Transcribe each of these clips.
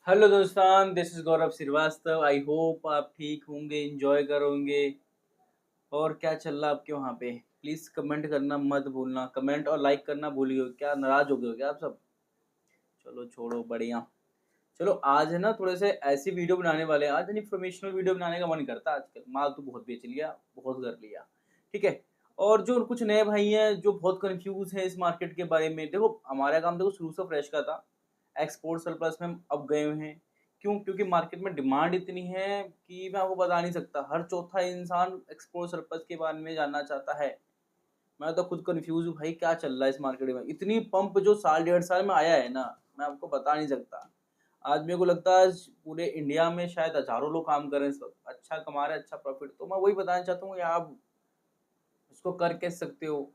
Hello दोस्तों, this is Gaurav Shrivastava. I hope आप ठीक होंगे, एंजॉय करोगे। और क्या चल रहा है आपके वहाँ पे? प्लीज़ कमेंट करना मत भूलना, कमेंट और लाइक करना भूलिए। क्या नाराज़ हो गए हो क्या आप सब? चलो छोड़ो, बढ़िया। चलो आज है ना, थोड़े से ऐसी वीडियो बनाने वाले हैं। आज इन्फॉर्मेशनल वीडियो बनाने का मन करता है। आजकल माल तो बहुत बेच लिया, बहुत कर लिया, ठीक है। और जो कुछ नए भाई हैं जो बहुत कंफ्यूज हैं इस मार्केट के बारे में, देखो हमारा काम देखो शुरू से फ्रेश का था। एक्सपोर्ट सरप्लस में हम अब गए हुए हैं। क्यों? क्योंकि मार्केट में डिमांड इतनी है कि मैं आपको बता नहीं सकता। हर चौथा इंसान एक्सपोर्ट सरप्लस के बारे में जानना चाहता है। मैं तो खुद कंफ्यूज हूँ भाई, क्या चल रहा है इस मार्केट में। इतनी पंप जो साल डेढ़ साल में आया है ना, मैं आपको बता नहीं सकता। आज मेरे को लगता है पूरे इंडिया में शायद हजारों लोग काम कर रहे हैं, सब अच्छा कमा रहे हैं, अच्छा प्रॉफिट। तो मैं वही बताना चाहता हूँ, आप इसको कर कैसे सकते हो,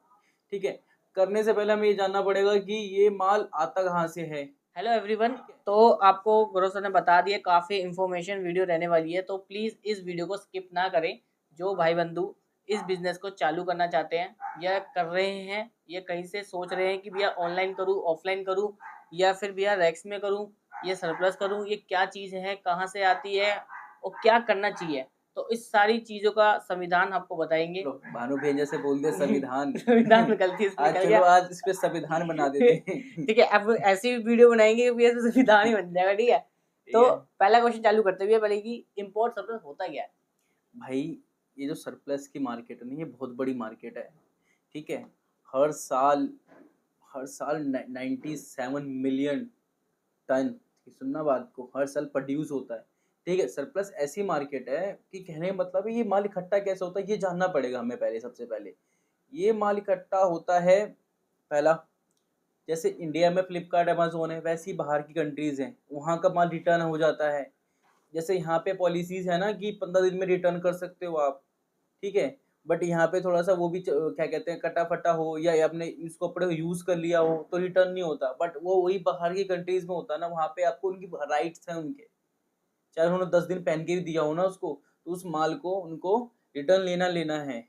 ठीक है। करने से पहले हमें ये जानना पड़ेगा कि ये माल आता कहाँ से है। Hello everyone. तो आपको गुरु सर ने बता दिया, काफ़ी इन्फॉर्मेशन वीडियो रहने वाली है, तो प्लीज़ इस वीडियो को स्किप ना करें। जो भाई बंधु इस बिज़नेस को चालू करना चाहते हैं या कर रहे हैं या कहीं से सोच रहे हैं कि भैया ऑनलाइन करूँ, ऑफलाइन करूँ या फिर भैया रैक्स में करूँ, ये सरप्लस करूँ, ये क्या चीज़ है, कहाँ से आती है और क्या करना चाहिए, तो इस सारी चीज़ों का संविधान आपको बताएंगे। लो, भानु भैया से बोल दिया संविधान। संविधान में गलती से आज निकल चलो, गया। आज इस पे संविधान बना देते हैं। ठीक है, अब ऐसी वीडियो बनाएंगे कि भैया इसमें संविधान ही बन जाएगा। ठीक है, ठीक तो है पहला क्वेश्चन चालू करते हुए पहले कि इम्पोर्ट सरप्लस होता क्या है? भाई, ये जो सरप्लस की मार्केट है ना, ये बहुत बड़ी मार्केट है, ठीक है। हर साल हर साल 97 मिलियन टन, सुनना बात को, हर साल प्रोड्यूस होता है, ठीक है। सरप्लस ऐसी मार्केट है कि कहने का मतलब है, ये माल इकट्ठा कैसे होता है ये जानना पड़ेगा हमें पहले। सबसे पहले ये माल इकट्ठा होता है, पहला, जैसे इंडिया में फ्लिपकार्ट अमेजोन है, वैसे ही बाहर की कंट्रीज हैं, वहाँ का माल रिटर्न हो जाता है। जैसे यहाँ पे पॉलिसीज है ना कि 15 दिन में रिटर्न कर सकते हो आप, ठीक है। बट यहाँ पे थोड़ा सा वो भी क्या कहते हैं, कटा फटा हो या आपने इसको कपड़े को यूज कर लिया हो तो रिटर्न नहीं होता। बट वो वही बाहर की कंट्रीज में होता है ना, वहाँ पे आपको उनकी राइट्स हैं उनके, चाहे उन्होंने 10 दिन पहन के भी दिया हो ना उसको, तो उस माल को उनको रिटर्न लेना लेना है,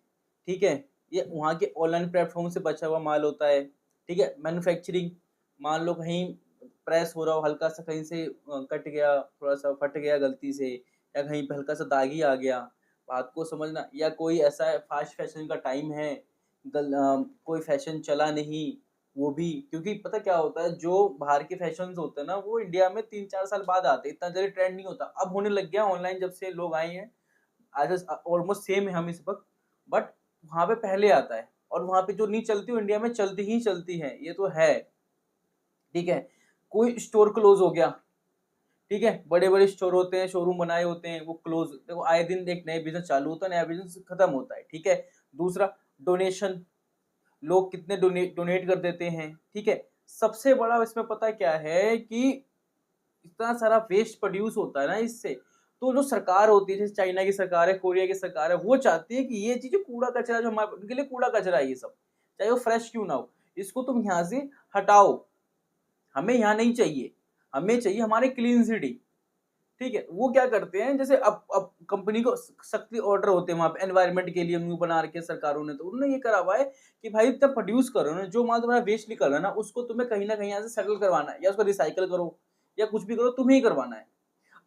ठीक है। ये वहाँ के ऑनलाइन प्लेटफॉर्म से बचा हुआ माल होता है, ठीक है। मैन्युफैक्चरिंग, मान लो कहीं प्रेस हो रहा हो, हल्का सा कहीं से कट गया, थोड़ा सा फट गया गलती से, या कहीं पे हल्का सा दाग ही आ गया, बात को समझना। या कोई ऐसा फास्ट फैशन का टाइम है, कोई फैशन चला नहीं, वो भी, क्योंकि पता क्या होता है, जो बाहर के फैशंस होते हैं ना, वो इंडिया में 3-4 साल बाद आते हैं, इतना जल्दी ट्रेंड नहीं होता। अब होने लग गया ऑनलाइन, जब से लोग आए हैं। आज ऑलमोस्ट सेम है हम इस वक्त, बट वहाँ पे पहले आता है। और वहाँ पे जो नहीं चलती वो इंडिया में चलती ही चलती है, ये तो है, ठीक है। कोई स्टोर क्लोज हो गया, ठीक है, बड़े बड़े स्टोर होते हैं, शोरूम बनाए होते हैं, वो क्लोज, देखो आए दिन एक नए बिजनेस चालू होता है, नया बिजनेस खत्म होता है, ठीक है। दूसरा, डोनेशन, लोग कितने डोनेट कर देते हैं, ठीक है। सबसे बड़ा इसमें पता क्या है कि इतना सारा वेस्ट प्रोड्यूस होता है ना इससे, तो जो सरकार होती है, जैसे चाइना की सरकार है, कोरिया की सरकार है, वो चाहती है कि ये चीज कूड़ा कचरा जो हमारे, उनके लिए कूड़ा कचरा है ये सब, चाहे वो फ्रेश क्यों ना हो, इसको तुम यहाँ से हटाओ, हमें यहाँ नहीं चाहिए, हमें चाहिए हमारे क्लीन सिटी, ठीक है। वो क्या करते हैं, जैसे अब कंपनी को सख्ती ऑर्डर होते हैं वहाँ पे एनवायरनमेंट के लिए, न्यू बना रखे सरकारों ने, तो उन्होंने ये करा हुआ है कि भाई जब प्रोड्यूस करो ना, जो माल तुम्हारा वेस्ट निकल रहा है ना, उसको तुम्हें कहीं ना कहीं यहाँ से सेटल करवाना है, या उसको रिसाइकल करो या कुछ भी करो, तुम्हें ही करवाना है।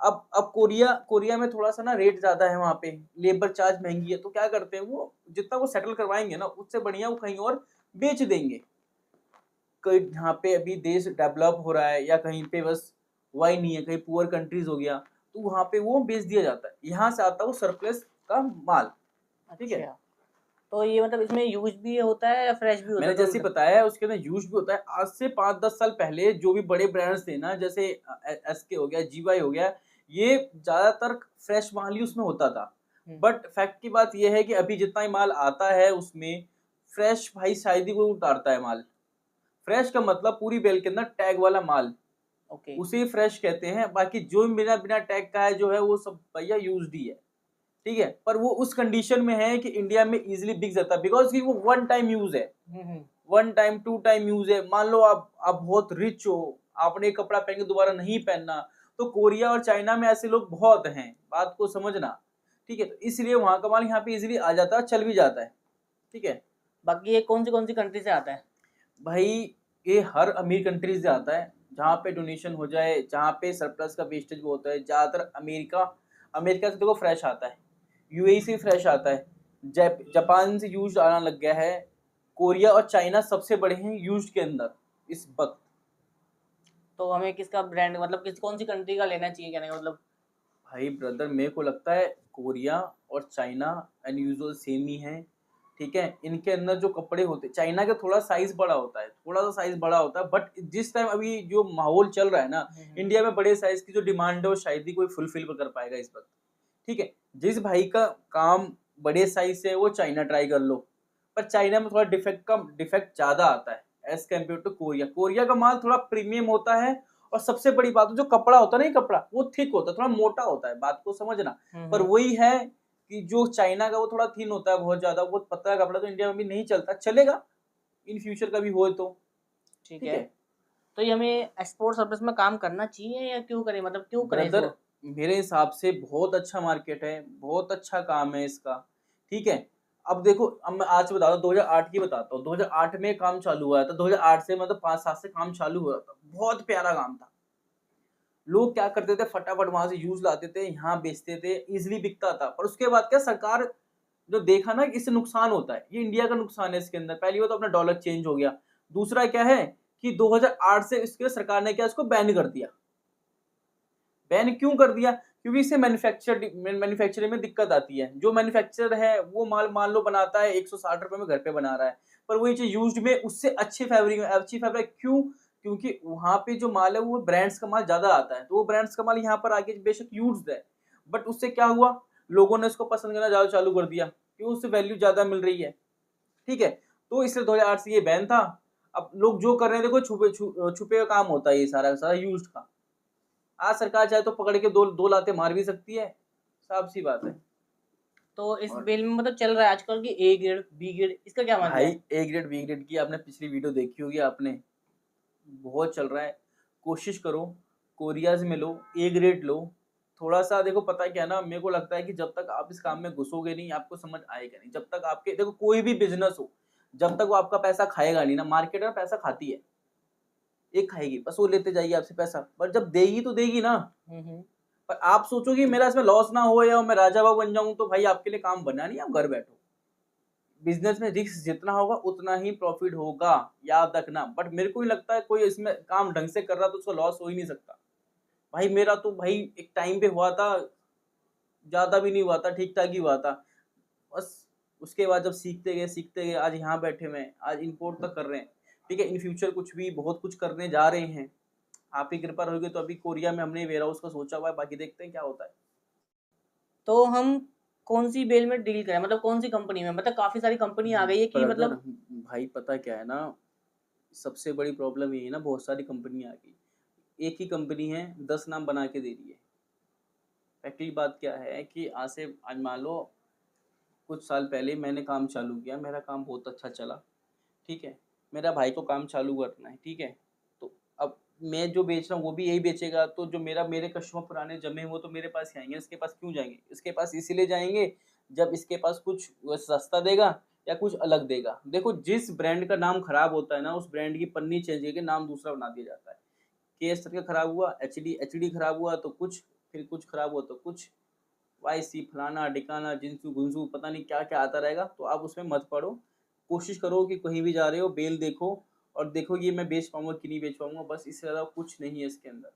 अब कोरिया कोरिया में थोड़ा सा ना रेट ज्यादा है, वहाँ पे लेबर चार्ज महंगी है, तो क्या करते हैं, वो जितना वो सेटल करवाएंगे ना, उससे बढ़िया वो कहीं और बेच देंगे। कहीं जहाँ पे अभी देश डेवलप हो रहा है, या कहीं पे बस वही नहीं है, कहीं पुअर कंट्रीज हो गया, तो वहाँ पे वो बेच दिया जाता है, यहाँ से आता है वो सरप्लस का माल, ठीक है। अच्छा, तो ये मतलब इसमें यूज भी होता है या फ्रेश भी होता मैंने है, दोनों जैसे तरह? बताया उसके अंदर यूज भी होता है। आज से 5-10 साल पहले जो भी बड़े ब्रांड्स थे ना, जैसे SK हो गया, GY हो गया, ये ज्यादातर फ्रेश माल ही उसमें होता था। बट फैक्ट की बात यह है कि अभी जितना ही माल आता है उसमें फ्रेश भाई शायद ही कोई उतारता है माल। फ्रेश का मतलब पूरी बेल के अंदर टैग वाला माल, ओके। उसे फ्रेश कहते हैं। बाकी जो बिना बिना टैग का है जो है, वो सब भैया यूज्ड ही है, ठीक है। पर वो उस कंडीशन में है कि इंडिया में इजीली बिक जाता है, बिकॉज कि वो वन टाइम यूज है, one time to time use है। मान लो आप बहुत रिच हो, आपने एक कपड़ा पहन के दोबारा नहीं पहनना, तो कोरिया और चाइना में ऐसे लोग बहुत हैं, बात को समझना, ठीक है। तो इसलिए वहां का माल यहाँ पे इजीली आ जाता है, चल भी जाता है, ठीक है। बाकी ये कौन सी कंट्री से आता है? भाई ये हर अमीर कंट्री से आता है, जहाँ पे डोनेशन हो जाए, जहाँ पे सरप्लस का वेस्टेज वो होता है, ज़्यादातर अमेरिका अमेरिका से देखो फ्रेश आता है, यूएई से फ्रेश आता है, जापान से यूज्ड आना लग गया है, कोरिया और चाइना सबसे बड़े हैं यूज्ड के अंदर इस वक्त। तो हमें किसका ब्रांड मतलब किस कौन सी कंट्री का लेना चाहिए, कहने का मतलब? भाई ब्रदर मेरे को लगता है कोरिया और चाइना एंड यूजुअल सेम ही है, ठीक है। इनके अंदर जो कपड़े होते हैं, चाइना का थोड़ा साइज बड़ा होता है, थोड़ा सा साइज बड़ा होता है, बट जिस टाइम अभी जो माहौल चल रहा है ना, इंडिया में बड़े साइज की जो डिमांड है वो शायद ही कोई फुलफिल कर पाएगा इस वक्त, ठीक है। जिस भाई का काम बड़े साइज से है वो चाइना ट्राई कर लो, पर चाइना में थोड़ा डिफेक्ट ज्यादा आता है as compare to Korea. Korea का माल थोड़ा प्रीमियम होता है, और सबसे बड़ी बात जो कपड़ा होता है ना, कपड़ा वो थिक होता है, थोड़ा मोटा होता है, बात को समझना। पर वही है कि जो चाइना का वो थोड़ा थिन होता है, बहुत ज्यादा, वो पतला कपड़ा तो इंडिया में भी नहीं चलता, चलेगा इन फ्यूचर का भी हो तो ठीक ठीक है। है। तो ये हमें एक्सपोर्ट सर्विस में काम करना चाहिए या क्यों करें, मतलब क्यों करें ब्रदर इसको? मेरे हिसाब से बहुत अच्छा मार्केट है, बहुत अच्छा काम है इसका, ठीक है। अब देखो, अब मैं आज बताता हूँ, 2008 की बताता हूँ। 2008 में काम चालू हुआ था, 2008 से मतलब 5 साल से काम चालू हुआ था, बहुत प्यारा काम था। लोग क्या करते थे, फटाफट वहां से यूज लाते थे, यहाँ बेचते थे, इजिली बिकता था। पर उसके बाद क्या, सरकार जो देखा ना कि इससे नुकसान होता है, ये इंडिया का नुकसान है इसके अंदर। पहली बात तो अपना डॉलर चेंज हो गया, दूसरा क्या है कि 2008 से इसके सरकार ने क्या, इसको बैन कर दिया। बैन क्यों कर दिया? क्योंकि इससे मैन्युफैक्चरिंग में दिक्कत आती है। जो मैन्युफैक्चरर है वो माल मान लो बनाता है 160 रुपए में, घर पे बना रहा है, पर वही चीज यूज्ड में उससे अच्छी फैब्रिक क्यों? क्योंकि वहां पे जो माल है वो ब्रांड्स का माल ज्यादा आता है, तो वो ब्रांड्स का माल यहाँ पर आके बेशक यूज्ड है, बट उससे क्या हुआ, लोगों ने इसको पसंद करना ज्यादा चालू कर दिया, क्यों? उससे वैल्यू ज्यादा मिल रही है, ठीक है। तो इसलिए 2008 से ये बैन था। अब लोग जो कर रहे हैं देखो, छुपे का काम होता है ये सारा सारा यूज्ड का। आज सरकार चाहे तो पकड़ के दो दो लाते मार भी सकती है, साफ सी बात है। तो इस और बिल में मतलब चल रहा है आजकल की ए ग्रेड बी ग्रेड, इसका क्या मानना भाई है? ए ग्रेड बी ग्रेड की आपने पिछली वीडियो देखी होगी आपने, बहुत चल रहा है। कोशिश करो कोरियाज में लो, ए ग्रेड लो। थोड़ा सा देखो, पता है क्या ना, मेरे को लगता है कि जब तक आप इस काम में घुसोगे नहीं, आपको समझ आएगा नहीं। जब तक आपके देखो कोई भी बिजनेस हो, जब तक वो आपका पैसा खाएगा नहीं ना, मार्केट में पैसा खाती है, एक खाएगी बस, वो लेते जाएगी आपसे पैसा, पर जब देगी तो देगी ना। पर आप सोचो कि मेरा इसमें लॉस ना हो या मैं राजा बाबू बन जाऊं, तो भाई आपके लिए काम बना नहीं, आप घर बैठो। बिजनेस में रिस्क जितना होगा उतना ही प्रॉफिट होगा, याद रखना। बट मेरे को ही लगता है कोई इसमें काम ढंग से कर रहा तो उसका लॉस हो ही नहीं सकता। भाई मेरा तो भाई एक टाइम पे हुआ था, ज्यादा भी नहीं हुआ था, ठीक ठाक ही हुआ था बस। उसके बाद जब सीखते गए आज यहाँ बैठे हुए हैं, आज इंपोर्ट तक कर रहे हैं, ठीक है। इन फ्यूचर कुछ भी बहुत कुछ करने जा रहे हैं, आप ही कृपा रहोगे तो। अभी कोरिया में हमने वेयर हाउस का सोचा हुआ है, बाकी देखते हैं क्या होता है। तो हम कौन सी बेल में डील करें, मतलब कौन सी कंपनी में? मतलब काफी सारी कंपनी आ गई है कि ब्रदर मतलब। भाई पता क्या है ना, सबसे बड़ी प्रॉब्लम ये है ना, बहुत सारी कंपनी आ गई, एक ही कंपनी है 10 नाम बना के दे रही है। पहली बात क्या है कि आज मान लो कुछ साल पहले मैंने काम चालू किया, मेरा काम बहुत अच्छा चला, ठीक है। मेरा भाई को काम चालू करना है, ठीक है। तो अब मैं जो बेच रहा हूँ वो भी यही बेचेगा, तो जो मेरे कस्टमर पुराने जमे वो तो मेरे पास ही आएंगे। इसके पास क्यों जाएंगे? इसके पास इसीलिए जाएंगे जब इसके पास कुछ वो सस्ता देगा या कुछ अलग देगा। देखो जिस ब्रांड का नाम खराब होता है ना, उस ब्रांड की पन्नी चेंज करके नाम दूसरा बना दिया जाता है। केएस का खराब हुआ, एचडी खराब हुआ तो कुछ, फिर कुछ खराब हुआ तो कुछ, वाई सी फलाना डिकाना जिनसू गुंजू पता नहीं क्या क्या आता रहेगा। तो आप उसमें मत पड़ो, कोशिश करो कि कहीं भी जा रहे हो बेल देखो, और देखो कि मैं बेच पाऊंगा कि नहीं बेच पाऊंगा, बस इससे ज़्यादा कुछ नहीं है इसके अंदर।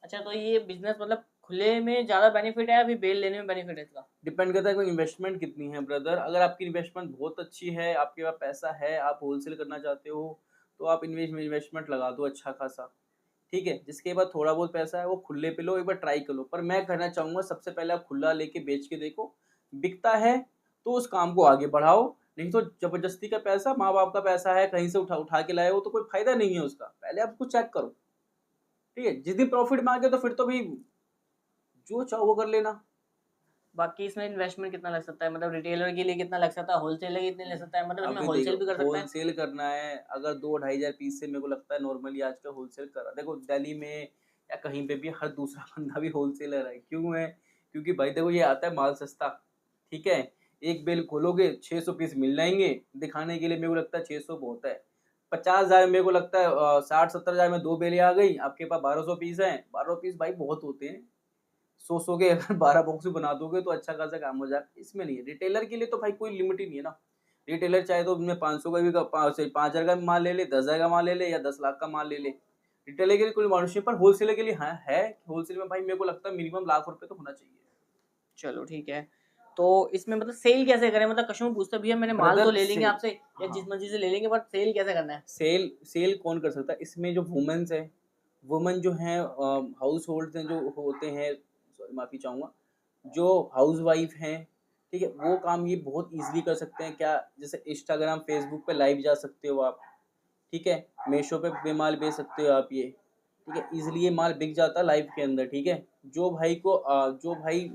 अच्छा, तो ये बिजनेस मतलब खुले में ज्यादा बेनिफिट है या फिर बेल लेने में बेनिफिट है इसका? डिपेंड करता है कोई इन्वेस्टमेंट कितनी है ब्रदर। अगर आपकी इन्वेस्टमेंट बहुत अच्छी है, आपके पास पैसा है, आप होलसेल करना चाहते हो, तो आप इन्वेस्टमेंट लगा दो अच्छा खासा, ठीक है। जिसके बाद थोड़ा बहुत पैसा है वो खुले पे लो, एक बार ट्राई कर लो। पर मैं कहना चाहूँगा सबसे पहले आप खुला लेके बेच के देखो, बिकता है तो उस काम को आगे बढ़ाओ। नहीं तो जबरदस्ती का पैसा, माँ बाप का पैसा है, कहीं से उठा उठा के लाए हो तो कोई फायदा नहीं है उसका। पहले आप कुछ चेक करो, ठीक है। जिस दिन प्रॉफिट मांगे तो फिर तो भाई जो चाहो वो कर लेना। बाकी इसमें इन्वेस्टमेंट कितना लग सकता है, मतलब रिटेलर के लिए कितना लग सकता है, होलसेलर के कितने लग सकता है, मतलब इसमें अभी देखो होलसेल भी कर सकता है? होलसेल करना है अगर 2-2,500 पीस से, मेरे को लगता है नॉर्मली आजकल होलसेल कर रहा है। देखो दिल्ली में या कहीं पे भी हर दूसरा बंदा भी होलसेलर है। क्यों है? क्योंकि भाई देखो ये आता है माल सस्ता, ठीक है। एक बेल खोलोगे 600 पीस मिल जाएंगे, दिखाने के लिए मेरे को लगता है 600 बहुत है। 50,000 मेरे को लगता है 60-70,000 में 2 बेलें आ गई, आपके पास 1200 पीस हैं। 12 पीस भाई बहुत होते हैं। 100-100 के अगर 12 बॉक्स भी बना दोगे तो अच्छा खासा काम हो जाएगा। इसमें नहीं है, रिटेलर के लिए तो भाई कोई लिमिट ही नहीं है ना। रिटेलर चाहे तो उनमें 500 का भी 5,000 का भी माल ले ले, 10,000 का माल ले ले या 10 लाख का माल ले ले। रिटेलर के लिए कोई मानुष नहीं, पर होलसेलर के लिए हाँ है। होलसेल में भाई मेरे को लगता है मिनिमम लाख रुपए तो होना चाहिए। चलो ठीक है। तो इसमें मतलब सेल कैसे करें? मतलब कस्टमर पूछते हैं भैया मैंने माल तो ब्रदर ले लेंगे से आपसे या हाँ, जिस मर्जी से ले लेंगे, बट सेल कैसे करना है? सेल कौन कर सकता है इसमें? जो वुमेन्स है, वुमेन जो हैं हाउस होल्ड हैं, जो होते हैं, सॉरी माफ़ी चाहूँगा, जो हाउस वाइफ हैं, ठीक है, वो काम ये बहुत ईजिली कर सकते हैं। क्या, जैसे इंस्टाग्राम फेसबुक पे लाइव जा सकते हो आप, ठीक है, मीशो पे माल बेच सकते हो आप ये, ठीक है, ईजिली ये माल बिक जाता है लाइव के अंदर, ठीक है। जो भाई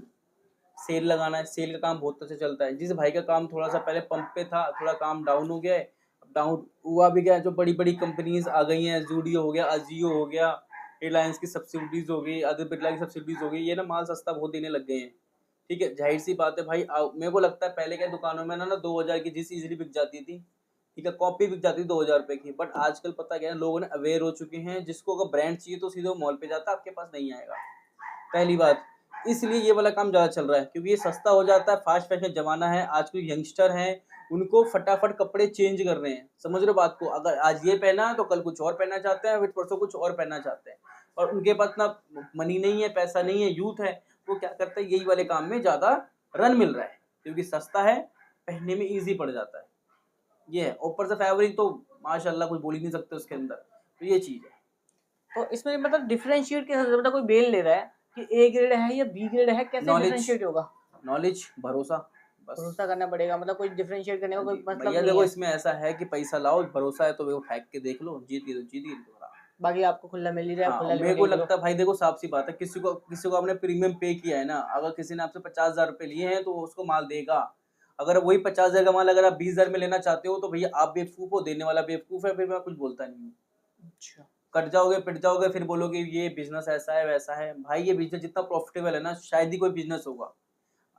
सेल लगाना है, सेल का काम बहुत अच्छे चलता है। जिस भाई का काम थोड़ा सा पहले पंप पे था, थोड़ा काम डाउन हो गया है, डाउन हुआ भी गया। जो बड़ी बड़ी कंपनीज आ गई हैं, जूडियो हो गया, अजियो हो गया, रिलायंस की सब्सिडीज हो गई, आदित्य बिरला की सब्सिडीज हो गई, ये ना माल सस्ता बहुत देने लग गए हैं, ठीक है। जाहिर सी बात है भाई, मेरे को लगता है पहले क्या दुकानों में ना 2,000 की जिस इजीली बिक जाती थी, ठीक है, कॉपी बिक जाती थी 2,000 रुपए की। बट आजकल पता क्या है, लोगों ने अवेयर हो चुके हैं, जिसको अगर ब्रांड चाहिए तो सीधे मॉल पे जाता है, आपके पास नहीं आएगा, पहली बात। इसलिए ये वाला काम ज़्यादा चल रहा है, क्योंकि ये सस्ता हो जाता है। फास्ट फैशन ज़माना है, आज के यंगस्टर हैं, उनको फटाफट कपड़े चेंज करने हैं, समझ रहे हो बात को। अगर आज ये पहना तो कल कुछ और पहनना चाहते हैं, फिर परसों कुछ और पहनना चाहते हैं, और उनके पास इतना मनी नहीं है, पैसा नहीं है, यूथ है, वो क्या करता है, यही वाले काम में ज़्यादा रन मिल रहा है, क्योंकि सस्ता है, पहनने में ईजी पड़ जाता है। ये है, ऊपर से फैब्रिक तो माशाल्लाह कुछ बोल ही नहीं सकते उसके अंदर, तो ये चीज़ है। तो इसमें मतलब डिफरेंशिएट कैसे, मतलब कोई बेल ले रहा है कि ए ग्रेड है या बी ग्रेड है, कैसे नॉलेज, डिफरेंशिएट होगा? नॉलेज, भरोसा, बस। भरोसा करना पड़ेगा, मतलब कोई डिफरेंशिएट करने का हाँ कोई जी मतलब भैया, नहीं देखो है। इसमें ऐसा है कि पैसा लाओ, भरोसा है तो वो फेंक के देख लो, जीत गई तो जीत गई, नहीं तो हारा। बाकी आपको खुला मिल ही रहा है, हाँ, खुला मेरे लेके को निकलो। लगता है भाई, देखो साफ सी बात है, किसी को आपने प्रीमियम पे किया है ना, अगर किसी ने आपसे 50,000 रुपए लिए हैं तो वो उसको माल देगा। अगर वही 50,000 का माल अगर आप 20,000 में लेना चाहते हो तो भैया आप बेवकूफ हो, देने वाला बेवकूफ है, फिर मैं कुछ बोलता नहीं हूँ। अच्छा। कट जाओगे, पिट जाओगे, फिर बोलोगे ये बिजनेस ऐसा है वैसा है। भाई ये बिजनेस जितना प्रॉफिटेबल है ना, शायद ही कोई बिजनेस होगा।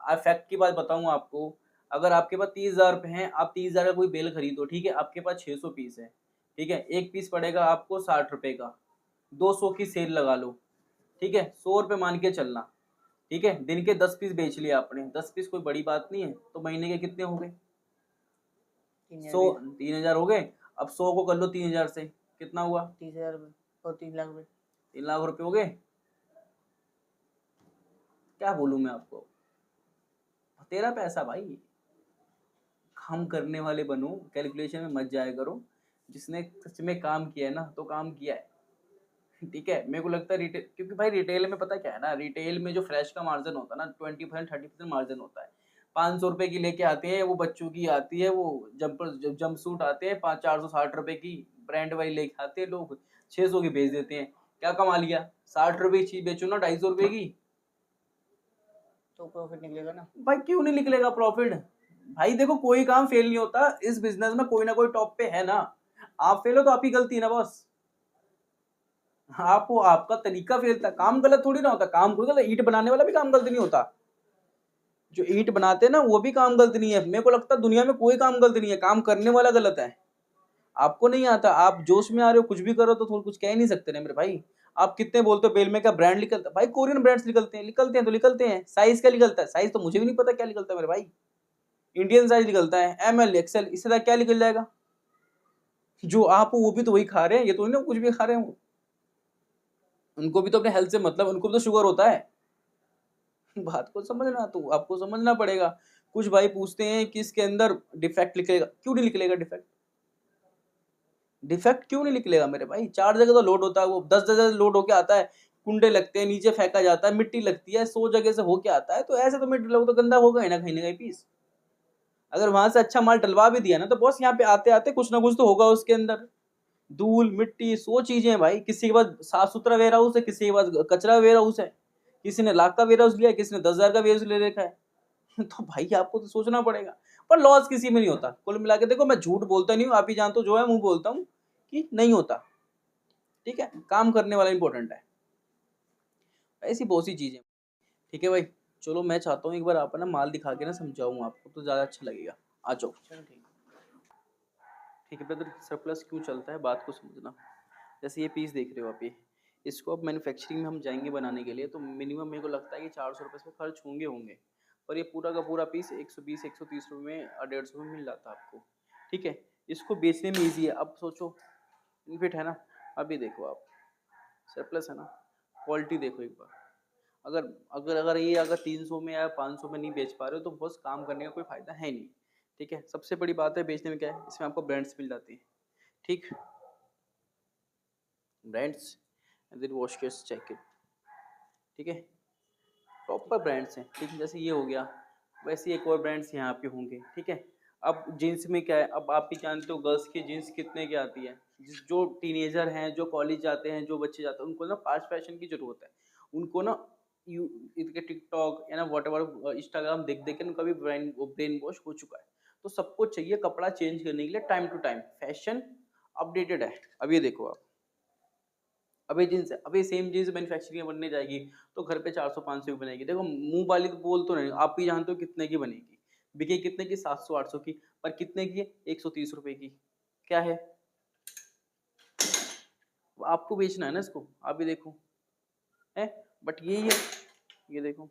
आज फैक्ट की बात बताऊं आपको, अगर आपके पास 30,000 रुपए हैं, आप 30,000 का कोई बेल खरीदो, ठीक है, आपके पास 600 पीस है, ठीक है, एक पीस पड़ेगा आपको 60 रुपए का, 200 की सेल लगा लो, ठीक है, 100 रुपए मान के चलना, ठीक है, दिन के 10 पीस बेच लिए आपने, 10 पीस कोई बड़ी बात नहीं है, तो महीने के कितने हो गए? 100, 3,000 हो गए। अब 100 को कर लो 3,000 से, कितना हुआ? 30,000 रुपये और 3 लाख रुपये। 3 लाख रुपए हो गए। क्या बोलूं मैं आपको, तेरा पैसा भाई, काम करने वाले बनो, कैलकुलेशन में मत जाया करो। जिसने सच में काम किया है ना, तो काम किया है, ठीक है। मेरे को लगता है रिटेल, क्योंकि भाई रिटेल में पता क्या है ना, रिटेल में जो फ्रेश का मार्जिन होता है ना, 20% 30% मार्जिन होता है। 500 रुपए की लेके आते हैं वो, बच्चों की आती है वो, जंप सूट आते हैं 460 रुपए की, ब्रांड वाली लेके आते हैं लोग, 600 की बेच देते हैं। क्या कमा लिया? 60 रुपए की चीज बेचो ना 250 रुपए की, तो प्रॉफिट निकलेगा ना। भाई क्यों नहीं निकलेगा प्रॉफिट? भाई देखो, कोई काम फेल नहीं होता इस बिजनेस में, कोई ना कोई टॉप पे है ना। आप फेल हो तो आप ही गलती है ना बॉस। आपको आपका तरीका फेल था, काम गलत थोड़ी ना होता, काम कोई गलत, ईंट बनाने वाला भी काम गलत नहीं होता, जो ईंट बनाते हैं ना वो भी काम गलत नहीं है। मेरे को लगता है दुनिया में कोई काम गलत नहीं है, काम करने वाला गलत है। आपको नहीं आता, आप जोश में आ रहे हो, कुछ भी करो तो थोड़ा कुछ कह नहीं सकते ना मेरे भाई। आप कितने बोलते हो बेल में का ब्रांड निकलता है, भाई कोरियन ब्रांड्स निकलते हैं तो निकलते हैं। साइज क्या निकलता है? साइज तो मुझे भी नहीं पता क्या निकलता है मेरे भाई। इंडियन साइज निकलता है, ML XL, इससे ज्यादा क्या निकल जाएगा? जो आप हो वो भी तो वही खा रहे हैं, ये तो नहीं ना कुछ भी खा रहे हैं वो। उनको भी तो अपने हेल्थ से मतलब, उनको भी तो शुगर होता है। बात को समझना, तो आपको समझना पड़ेगा। कुछ भाई पूछते हैं कि इसके अंदर डिफेक्ट निकलेगा, क्यों नहीं निकलेगा डिफेक्ट? डिफेक्ट क्यों नहीं निकलेगा मेरे भाई? 4 जगह तो लोड होता है वो, 10 जगह लोड होके आता है, कुंडे लगते हैं, नीचे फेंका जाता है, मिट्टी लगती है, 100 जगह से होके आता है, तो ऐसे तो मिट्टी लोग तो गंदा होगा ही ना कहीं ना कहीं पीस। अगर वहां से अच्छा माल डलवा भी दिया ना, तो बॉस यहाँ पे आते आते कुछ ना कुछ तो होगा उसके अंदर, धूल मिट्टी 100 चीजें हैं भाई। किसी के पास साफ सुथरा वेयर हाउस है, किसी के पास कचरा वेयर हाउस है, किसी ने लाख का वेयर हाउस लिया है, किसी ने 10,000 का वेयर हाउस ले रखा है। तो भाई आपको तो सोचना पड़ेगा। पर लॉस किसी में नहीं होता कुल मिला के। देखो मैं झूठ बोलता नहीं हूँ, आप ही जानते हो, जो है मुंह बोलता हूँ कि नहीं होता, ठीक है। काम करने वाला इंपॉर्टेंट है, ऐसी बहुत सी चीजें, ठीक है भाई। चलो मैं चाहता हूँ एक बार आप ना माल दिखा के ना समझाऊँ आपको, तो ज्यादा अच्छा लगेगा। आ जाओ। चलो ठीक है। ठीक है ब्रदर, सरप्लस क्यों चलता है बात को समझना। जैसे ये पीस देख रहे हो आप, ये इसको अब मैन्युफैक्चरिंग में हम जाएंगे बनाने के लिए, तो मिनिमम मेरे को लगता है कि 400 रुपये इसमें खर्च होंगे। और ये पूरा का पूरा पीस 120 130 रुपये में 150 में मिल जाता है आपको। ठीक है, इसको बेचने में ईजी है। अब सोचो इनफिट है ना, अभी देखो आप सरप्लस है ना, क्वालिटी देखो एक बार। अगर अगर अगर ये अगर 300 में या 500 में नहीं बेच पा रहे हो तो बस काम करने का कोई फायदा है नहीं। ठीक है, सबसे बड़ी बात है बेचने में क्या है, इसमें आपको ब्रांड्स मिल जाती है। ठीक, brands and then wash case check it. ठीक है, प्रॉपर ब्रांड्स हैं। ठीक है, जैसे ये हो गया, वैसे एक और ब्रांड्स यहाँ पे होंगे। ठीक है, अब जीन्स में क्या है, अब आप भी जानते हो गर्ल्स की जीन्स कितने की आती है। जो टीनेजर हैं, जो कॉलेज जाते हैं, जो बच्चे जाते हैं, उनको ना फास्ट फैशन की जरूरत है। उनको ना यू इनके टिकटॉक या ना व्हाटएवर इंस्टाग्राम देख देख के उनका भी ब्रेन वॉश हो चुका है। तो सबको चाहिए कपड़ा चेंज करने के लिए time to time, fashion updated है। अब ये देखो आप, अभी जींस है, अभी सेम जींस मैन्युफैक्चरिंग बनने जाएगी तो घर पे 400-500 की बनेगी। देखो मुंह वाली तो बोल तो नहीं, आप भी जानते हो कितने की बनेगी, बिके कितने की, 700-800 की, पर कितने की है, 130 रुपए की। क्या है, आपको बेचना है ना इसको, आप भी देखो है, बट यही है, ये देखो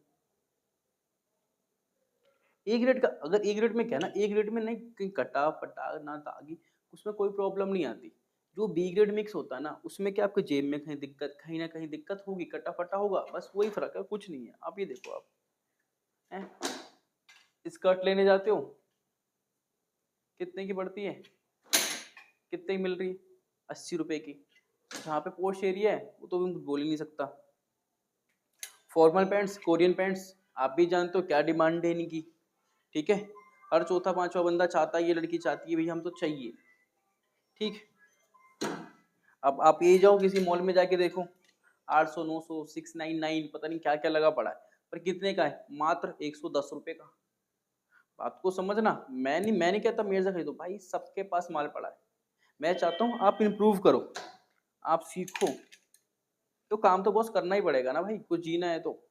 ए ग्रेड का। अगर ए ग्रेड में क्या है ना, ए ग्रेड में नहीं कहीं कटा फटा ना दागी, उसमें कोई प्रॉब्लम नहीं आती। जो बी ग्रेड मिक्स होता है ना, उसमें क्या आपको जेब में कहीं ना कहीं दिक्कत होगी, कटा फटा होगा, बस वही फर्क है, कुछ नहीं है। आप ये देखो आप हैं, स्कर्ट लेने जाते हो कितने की पड़ती है, कितने की मिल रही है, 80 रुपए की। जहाँ पे पोस्ट एरिया है वो तो बोल ही नहीं सकता। फॉर्मल पैंट्स, कोरियन पैंट्स, आप भी जानते हो क्या डिमांड है इनकी। ठीक है, हर चौथा पांचवा बंदा चाहता है, ये लड़की चाहती है भैया हम तो चाहिए। ठीक, अब आप ये जाओ किसी मॉल में जाके देखो, 800 900 699 पता नहीं क्या क्या लगा पड़ा है, पर कितने का है, मात्र 110 रुपए का। बात को समझना, मैं नहीं कहता मेरे से खरीदो भाई, सबके पास माल पड़ा है। मैं चाहता हूँ आप इम्प्रूव करो, आप सीखो, तो काम तो बॉस करना ही पड़ेगा ना भाई, कुछ जीना है तो।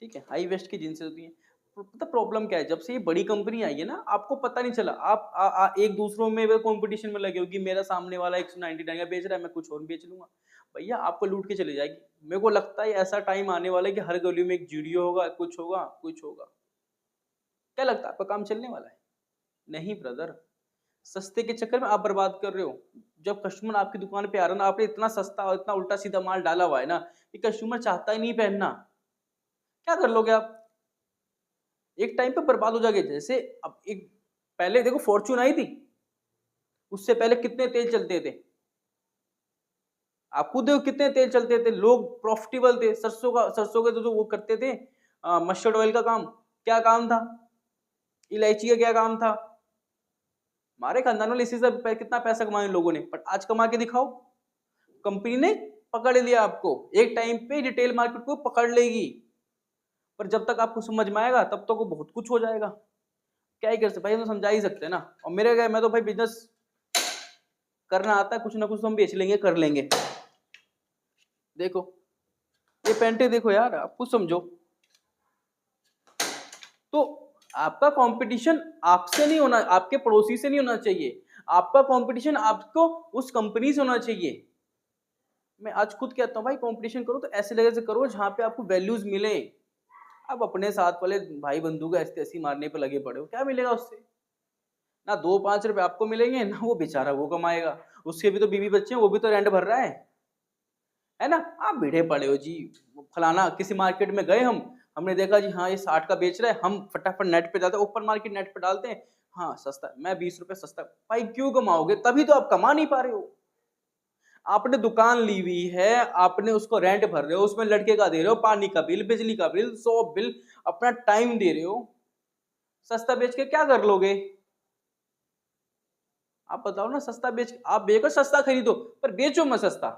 ठीक है, हाई वेस्ट की जींसें होती हैं। पता प्रॉब्लम क्या है, जब से ये बड़ी कंपनी आई है ना, आपको पता नहीं चला, आप एक दूसरों में कंपटीशन में लगे हो कि मेरा सामने वाला 199 का बेच रहा है, मैं कुछ और बेच लूंगा। भैया आपको लूट के चली जाएगी। मेरे को लगता है ऐसा टाइम आने वाला है कि हर गली में एक जीडीओ होगा, कुछ होगा कुछ होगा। क्या लगता है आपका काम चलने वाला है? नहीं ब्रदर, सस्ते के चक्कर में आप बर्बाद कर रहे हो। जब कस्टमर आपकी दुकान पे आ रहा है ना, आपने इतना सस्ता और इतना उल्टा सीधा माल डाला हुआ है ना कि कस्टमर चाहता ही नहीं पहनना, क्या कर लोगे आप? एक टाइम पे बर्बाद हो जाएगा। जैसे अब एक पहले देखो फॉर्च्यून आई थी, उससे पहले कितने तेल चलते थे, आप खुद देखो कितने तेल चलते थे, लोग प्रॉफिटेबल थे। सरसों का जो वो करते थे मस्टर्ड ऑयल का काम, क्या काम था, इलायची का क्या काम था, हमारे खानदान वाले इसी से कितना पैसा कमाए लोगों ने। पर आज कमा के दिखाओ, कंपनी ने पकड़ लिया आपको, एक टाइम पे रिटेल मार्केट को पकड़ लेगी। पर जब तक आपको समझ में आएगा तब तक वो बहुत कुछ हो जाएगा। क्या ही कर सकते भाई, हम तो समझा ही सकते हैं ना। और मेरे क्या, मैं तो भाई बिजनेस करना आता है, कुछ ना कुछ तो हम बेच लेंगे, कर लेंगे। देखो ये पैंटे देखो यार, आप कुछ समझो। तो आपका कंपटीशन आपसे नहीं होना, आपके पड़ोसी से नहीं होना चाहिए, आपका कंपटीशन आपको उस कंपनी से होना चाहिए। मैं आज खुद कहता हूँ भाई, कंपटीशन करो तो ऐसे जगह से करो जहाँ पे आपको वैल्यूज मिले। आप अपने साथ वाले भाई बंधु को ऐसे ऐसी मारने पे लगे पड़े हो, क्या मिलेगा उससे? ना 2-5 रुपए आपको मिलेंगे, ना वो बेचारा वो कमाएगा, उसके भी तो बीवी बच्चे हैं, वो भी तो रेंट भर रहा है ना। आप भिड़े पड़े हो जी। फलाना किसी मार्केट में गए हमने देखा जी हाँ ये 60 का बेच रहा है, हम फटाफट नेट पे जाते हैं, ओपन मार्केट नेट पे डालते हैं, हाँ सस्ता, मैं 20 रुपए सस्ता। भाई क्यों कमाओगे, तभी तो आप कमा नहीं पा रहे हो। आपने दुकान ली हुई है, आपने उसको रेंट भर रहे हो, उसमें लड़के का दे रहे हो, पानी का बिल, बिजली का बिल, 100 बिल, अपना टाइम दे रहे हो, सस्ता बेच के क्या कर लोगे? आप बताओ ना, सस्ता बेच, आप बेचो सस्ता खरीदो, पर बेचो मत सस्ता,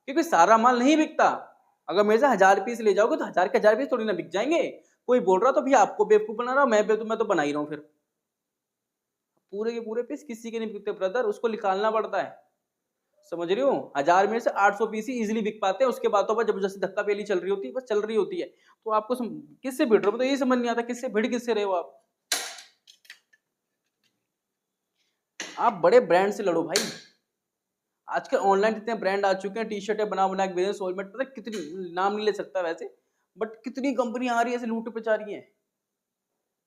क्योंकि सारा माल नहीं बिकता। अगर मेरे से 1000 पीस ले जाओगे तो 1000 के 1000 पीस थोड़ी ना बिक जाएंगे। कोई बोल रहा तो भैया आपको बेवकूफ बना रहा हूं, मैं तो बना ही रहा हूं। फिर पूरे के पूरे पीस किसी के नहीं बिकते ब्रदर, उसको निकालना पड़ता है। समझ रही हो, 1000 में से 800 पीस ही इजिली बिक पाते हैं, उसके बाद तो बस जबरदस्ती धक्का पेली चल रही होती है, बस चल रही होती है। तो आपको किससे भिड़ रहे हो, तो यही समझ नहीं आता किससे भिड़ किससे रहे हो आप। आप बड़े ब्रांड से लड़ो भाई। आजकल ऑनलाइन इतने ब्रांड आ चुके हैं, टी शर्टें बना के बेच रहे हैं, सोलमेट पता है कितनी, नाम नहीं ले सकता वैसे, बट कितनी कंपनी आ रही है ऐसे लूट पे जा रही है।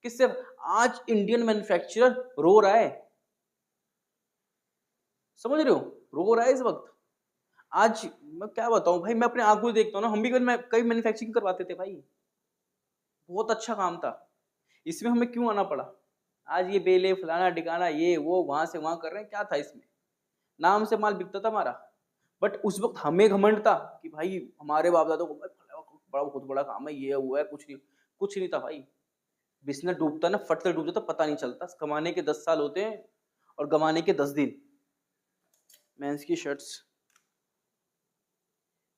किससे? आज इंडियन मैन्युफैक्चरर रो रहा है, समझ रहे हो, रो रहा है इस वक्त। आज मैं क्या बताऊं भाई, मैं अपने आंखों से देखता हूँ ना, हम भी कई मैन्युफैक्चरिंग करवाते थे भाई, बहुत अच्छा काम था, इसमें हमें क्यों आना पड़ा? आज ये बेले फलाना ठिकाना ये वो वहां से वहां कर रहे हैं, क्या था इसमें? नाम से माल बिकता था हमारा, बट उस वक्त हमें घमंड था कि भाई हमारे बाप दादा को बड़ा बहुत बड़ा काम है, ये हुआ है, कुछ नहीं था भाई। बिजनेस डूबता ना, फट से डूब जाता, पता नहीं चलता। कमाने के 10 साल होते हैं और गंवाने के 10 दिन। मेंस की शर्ट्स,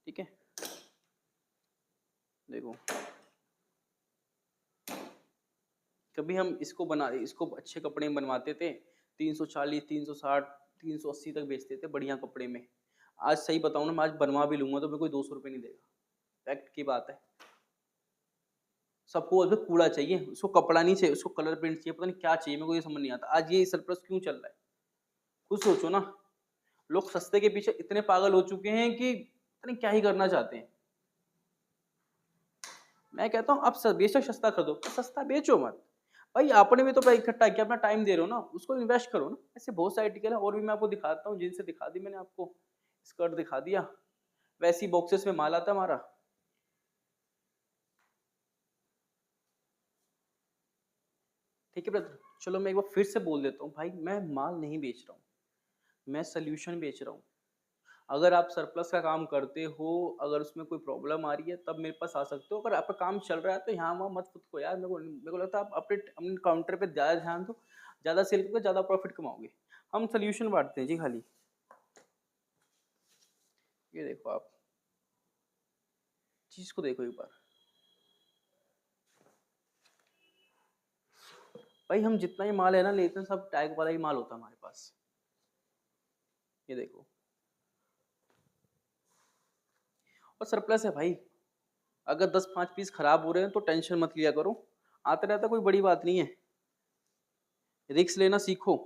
ठीक है, देखो कभी हम इसको अच्छे कपड़े में बनवाते थे, 340 360 380 तक बेचते थे बढ़िया कपड़े में। आज सही बताऊं ना, मैं आज बनवा भी लूंगा तो मेरे कोई 200 रुपये नहीं देगा, फैक्ट की बात है। सबको अब कूड़ा चाहिए, उसको कपड़ा नहीं चाहिए, उसको कलर प्रिंट चाहिए, पता नहीं क्या चाहिए, मेरे को ये समझ नहीं आता आज ये सरप्लस क्यों चल रहा है। खुद सोचो ना, लोग सस्ते के पीछे इतने पागल हो चुके हैं कि पता नहीं क्या ही करना चाहते हैं। मैं कहता हूँ आप बेशक सस्ता खरीदो, पर सस्ता बेचो मत भाई। आपने भी तो इकट्ठा किया, अपना टाइम दे रहे हो ना, उसको इन्वेस्ट करो ना। ऐसे बहुत सारे आर्टिकल है और भी मैं आपको दिखाता हूँ, जिनसे दिखा दी मैंने आपको, स्कर्ट दिखा दिया, वैसी बॉक्सेस में माल आता है हमारा। ठीक है ब्रदर, चलो मैं एक बार फिर से बोल देता हूँ भाई, मैं माल नहीं बेच रहा हूँ, मैं सोल्यूशन बेच रहा हूँ। अगर आप सरप्लस का काम करते हो, अगर उसमें कोई प्रॉब्लम आ रही है तब मेरे पास आ सकते हो। अगर आपका काम चल रहा है तो यहाँ वहाँ मत खुद को यार, मेरे को लगता है आप अपने काउंटर पे ज़्यादा ध्यान दो, ज़्यादा सेल करके ज़्यादा प्रॉफिट कमाओगे। हम सोल्यूशन बांटते हैं जी खाली। ये देखो आप चीज़ को देखो एक बार भाई, हम जितना ही माल है ना लेते हैं, सब टैग वाला ही माल होता है हमारे पास। ये देखो, और सरप्लस है भाई। अगर 10-5 पीस खराब हो रहे हैं तो टेंशन मत लिया करो, आता रहता, कोई बड़ी बात नहीं है। रिक्स लेना सीखो,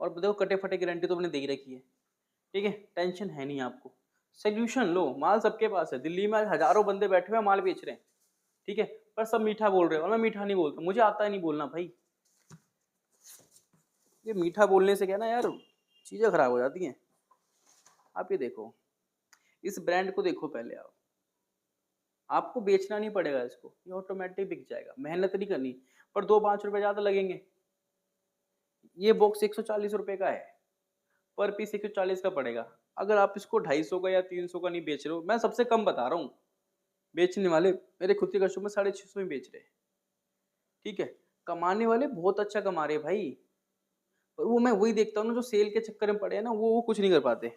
और देखो कटे फटे गारंटी तो मैंने दे ही रखी है, ठीक है, टेंशन है नहीं आपको। सोल्यूशन लो, माल सबके पास है, दिल्ली में हजारों बंदे बैठे हुए माल बेच रहे हैं, ठीक है, पर सब मीठा बोल रहे हैं और मैं मीठा नहीं बोलता, मुझे आता ही नहीं बोलना भाई। ये मीठा बोलने से क्या ना यार, चीजें खराब हो जाती हैं। आप ये देखो, इस ब्रांड को देखो पहले आप, आपको बेचना नहीं पड़ेगा इसको, ये ऑटोमेटिक बिक जाएगा, मेहनत नहीं करनी, पर 2-5 रुपए ज्यादा लगेंगे। ये बॉक्स 140 रुपए का है, पर पीस 140 का पड़ेगा। अगर आप इसको 250 का या 300 का नहीं बेच रहे हो, मैं सबसे कम बता रहा हूँ, बेचने वाले मेरे खुद के कस्टमर 650 में बेच रहे हैं, ठीक है, कमाने वाले बहुत अच्छा कमा रहे हैं भाई। पर वो मैं वही देखता हूँ ना, जो सेल के चक्कर में पड़े हैं ना, वो कुछ नहीं कर पाते।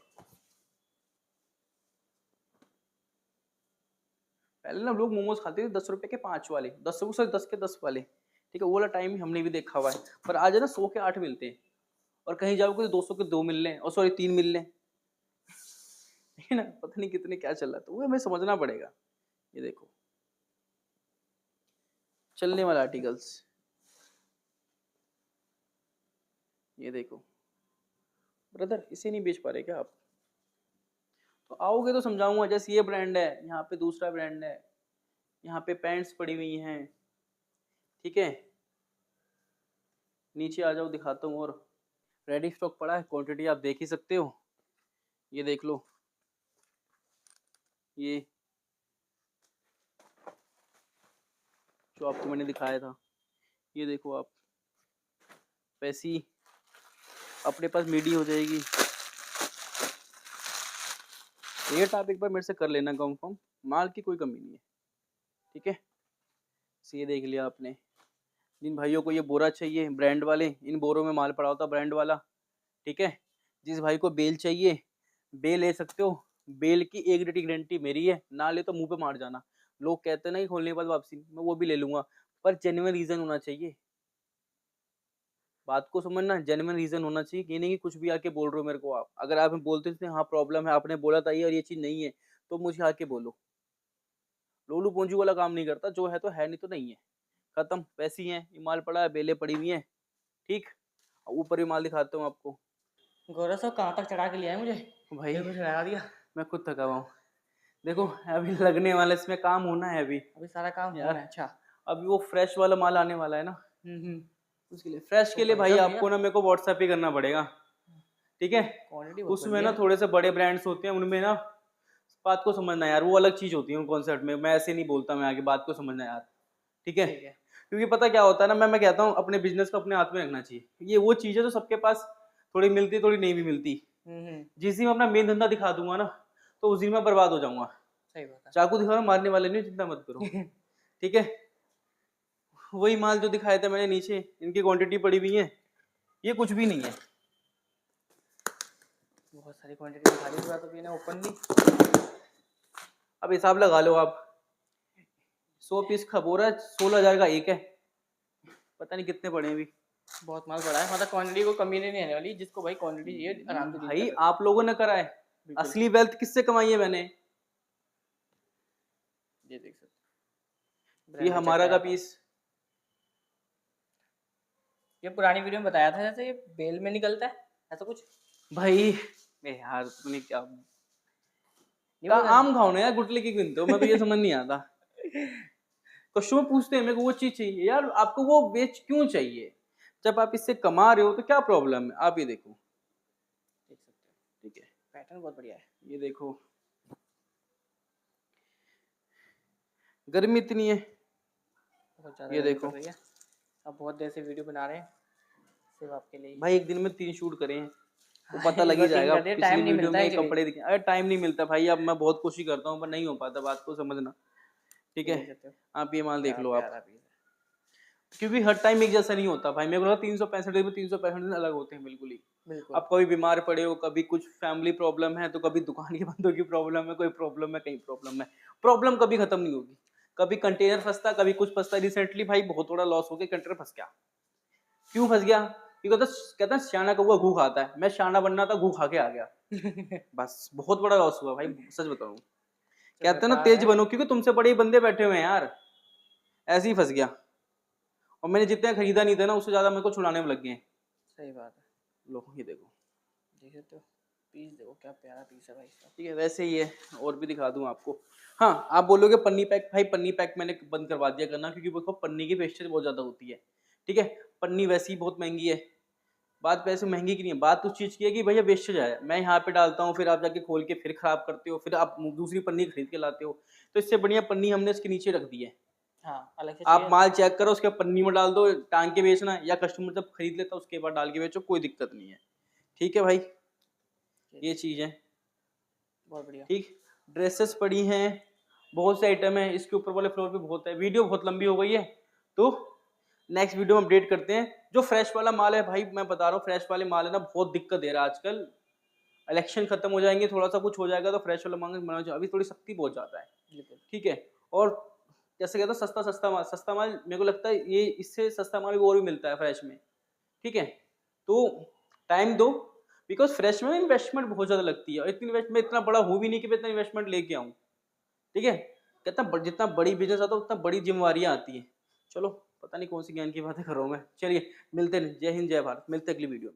पहले ना लोग मोमोज खाते थे 10 रुपए के 5 वाले, 10 के 10 वाले, ठीक है, वो वाला टाइम हमने भी देखा हुआ है। पर आज है ना 100 के 8 मिलते हैं, और कहीं जाओगे तो 200 के 2 मिल रहे हैं, और सॉरी 3 मिल रहे हैं, है ना, पता नहीं कितने क्या चल रहा है, तो वो हमें समझना पड़ेगा। ये देखो चलने वाला आर्टिकल्स, ये देखो ब्रदर, इसे नहीं बेच पा रहे क्या आप? तो आओगे तो समझाऊंगा। जैसे ये ब्रांड है, यहाँ पे दूसरा ब्रांड है, यहाँ पे पैंट्स पड़ी हुई हैं, ठीक है, नीचे आ जाओ दिखाता हूँ। और रेडी स्टॉक पड़ा है, क्वांटिटी आप देख ही सकते हो, ये देख लो, ये जो आपको मैंने दिखाया था, ये देखो आप, वैसी अपने पास मीडी हो जाएगी। रेट आप एक बार मेरे से कर लेना कंफर्म, माल की कोई कमी नहीं है, ठीक है। ये देख लिया आपने, जिन भाइयों को ये बोरा चाहिए ब्रांड वाले, इन बोरों में माल पड़ा होता ब्रांड वाला, ठीक है। जिस भाई को बेल चाहिए, बेल ले सकते हो, बेल की 1 डेट की गारंटी मेरी है, ना ले तो मुंह पे मार जाना। लोग कहते हैं ना कि खोलने के बाद वापसी, मैं वो भी ले लूंगा, पर जेन्युइन रीजन होना चाहिए। बात को समझना, जेन्युइन रीजन होना चाहिए, ये नहीं कि कुछ भी आके बोल रहे हो मेरे को आप। अगर आप बोलते थे हाँ प्रॉब्लम है, आपने बोला था ये और ये चीज नहीं है, तो मुझे आके बोलो। लोलू पोंजू वाला काम नहीं करता, जो है तो है, नहीं तो नहीं है, खत्म। वैसी है, माल पड़ा है, बेले पड़ी हुई है, ठीक। ऊपर भी माल दिखाता हूँ आपको। गौरव साहब कहाँ तक चढ़ा के लिया है मुझे, भाई मेरे को चढ़ा दिया। मैं खुद थका हुआ हूँ। देखो अभी लगने वाला, इसमें काम होना है अभी अभी सारा काम यार। होना है। अच्छा। अभी वो फ्रेश वाला माल आने वाला है ना, हम्म। उसके लिए फ्रेश तो के लिए भाई भाई साहब आपको ना मेरे को व्हाट्सएप ही करना पड़ेगा, ठीक है। क्वांटिटी बहुत उसमें बड़ी ना है। थोड़े से बड़े ब्रांड्स होते हैं, उनमें ना बात को समझना यार, वो अलग चीज होती है कॉन्सेप्ट में। मैं ऐसे नहीं बोलता, मैं आगे बात को समझना यार, ठीक है। ठीक है। क्योंकि पता क्या होता है ना, मैं कहता हूँ अपने बिजनेस को अपने हाथ में रखना चाहिए। ये वो चीज है जो सबके पास थोड़ी मिलती, थोड़ी नहीं भी मिलती। हम्म। जिस दिन मैं अपना मेन धंधा दिखा दूंगा ना, तो उस दिन मैं बर्बाद हो जाऊंगा। सही बात चाकू दिखाओ, मारने वाले नहीं, चिंता मत करो, है। ठीक है। वही माल जो दिखाया था मैंने नीचे, इनकी क्वांटिटी पड़ी हुई है, ये कुछ भी नहीं है। बहुत सारी क्वांटिटी दिखा दी बात अभी ना ओपनली। अब हिसाब लगा लो आप, 100 पीस खबोरा 16,000 का एक है, पता नहीं कितने पड़े हैं अभी। बहुत माल पड़ा है, मतलब क्वांटिटी को कमी नहीं आने वाली। जिसको भाई क्वांटिटी चाहिए आराम से डील भाई कर सकते आप लोगों ने करा है, बिल्कुल। असली वेल्थ किससे कमाई है मैंने। ये देख सकते ये ब्रांड हमारा चेक का करा था। पीस। ये पुरानी वीडियो में बताया था जैसे ये बेल में निकलता है ऐसा कुछ। भाई मैं यार तुमने क्या नहीं का बोला आम खाओ ना यार, गुटले की गिनते हो, मैं तो ये समझ नहीं आता। कस्टमर पूछते हैं मेरे को वो चीज चाहिए यार, आपको वो बेच क्यों चाहिए जब आप इससे कमा रहे हो, तो क्या प्रॉब्लम है। आप ये देखो, देख सकते हो ठीक है, पैटर्न बहुत बढ़िया है। ये देखो गर्मी इतनी है, बहुत ज़्यादा ये गर्मी देखो पड़ रही है। अब बहुत देर से वीडियो बना रहे हैं सिर्फ आपके लिए। भाई, एक दिन में 3 शूट करें तो हाँ, पता एक लग बार ही तीन जाएगा। कर दिया, पिछली टाइम नहीं वीडियो मिलता में एक्चुअली। कपड़े दिखे, अरे टाइम नहीं मिलता भाई। अब मैं बहुत कोशिश करता हूँ पर नहीं हो पाता, बात को समझना, ठीक ये है। देख सकते हो आप ये माल देख क्या लो आप, प्यारा पीस है। क्योंकि हर टाइम एक जैसा नहीं होता भाई। मेरे को लगा 365 दिन में 365 दिन अलग होते हैं बिल्कुल ही। बिल्कुल। आप कभी बीमार पड़े हो, कभी कुछ फैमिली प्रॉब्लम है, तो कभी दुकान के बंदों की प्रॉब्लम है, कोई प्रॉब्लम है, कहीं प्रॉब्लम है। प्रॉब्लम कभी खत्म नहीं होगी। कभी कंटेनर फंसता, कभी कुछ फंसता। रिसेंटली भाई बहुत बड़ा लॉस हो गया, कंटेनर फंस गया। क्यों फंस गया? क्योंकि कहता है सियाना कौवा घू खाता है, मैं सियाना बनना था, घू खा के आ गया। बस बहुत बड़ा लॉस हुआ भाई, सच बताऊं। जो कहते हैं ना व्यापार तेज है। बनो, क्योंकि तुमसे बड़े बंदे बैठे हुए हैं यार। ऐसे ही फंस गया, और मैंने जितना खरीदा नहीं था ना, उससे ज्यादा मेरे को छुड़ाने में लग गए। सही बात है। लो ये देखो, देख सकते हो पीस, देखो क्या प्यारा पीस है भाई इसका। ठीक है। वैसे ही है, और भी दिखा दूं आपको। हाँ, आप बोलोगे पन्नी पैक, भाई पन्नी पैक मैंने बंद करवा दिया करना, क्योंकि देखो पन्नी की वेस्टेज बहुत ज्यादा होती है, ठीक है। पन्नी वैसे ही बहुत महंगी है। बात पैसे महंगी की नहीं है, बात उस चीज की है कि भैया वेस्टेज आया, मैं यहाँ पे डालता हूँ, फिर आप जाके खोल के फिर खराब करते हो, फिर आप दूसरी पन्नी खरीद के लाते हो। तो इससे बढ़िया पन्नी हमने इसके नीचे रख दी है। हाँ अलग से आप चाहिए। माल चेक करो, उसके पन्नी में डाल दो, टांग के बेचना, या कस्टमर जब खरीद लेता उसके बाद डाल के बेचो, कोई दिक्कत नहीं है, ठीक है भाई। ये चीज है, बहुत बढ़िया। ठीक। ड्रेसेस पड़ी हैं, बहुत से आइटम है, इसके ऊपर वाले फ्लोर पे बहुत है। वीडियो बहुत लंबी हो गई है, तो नेक्स्ट वीडियो में अपडेट करते हैं। जो फ्रेश वाला माल है भाई, मैं बता रहा हूँ, फ्रेश वाले माल है ना, बहुत दिक्कत दे रहा है आजकल। इलेक्शन खत्म हो जाएंगे, थोड़ा सा कुछ हो जाएगा, तो फ्रेश वाला मांग अभी थोड़ी सख्ती बहुत ज्यादा है, बिल्कुल। ठीक है। और जैसे कहता सस्ता सस्ता माल, सस्ता माल मेरे को लगता है ये इससे सस्ता माल भी और भी मिलता है फ्रेश में, ठीक है। तो टाइम दो, बिकॉज फ्रेश में इन्वेस्टमेंट बहुत ज्यादा लगती है, और इतनी इन्वेस्ट में इतना बड़ा हूँ भी नहीं कि मैं इतना इन्वेस्टमेंट लेके आऊँ, ठीक है। कहता जितना बड़ी बिजनेस आता है उतना बड़ी जिम्मेवारियां आती हैं। चलो, पता नहीं कौन सी ज्ञान की बातें कर रहा हूँ मैं। चलिए मिलते हैं, जय हिंद जय भारत, मिलते हैं अगली वीडियो में।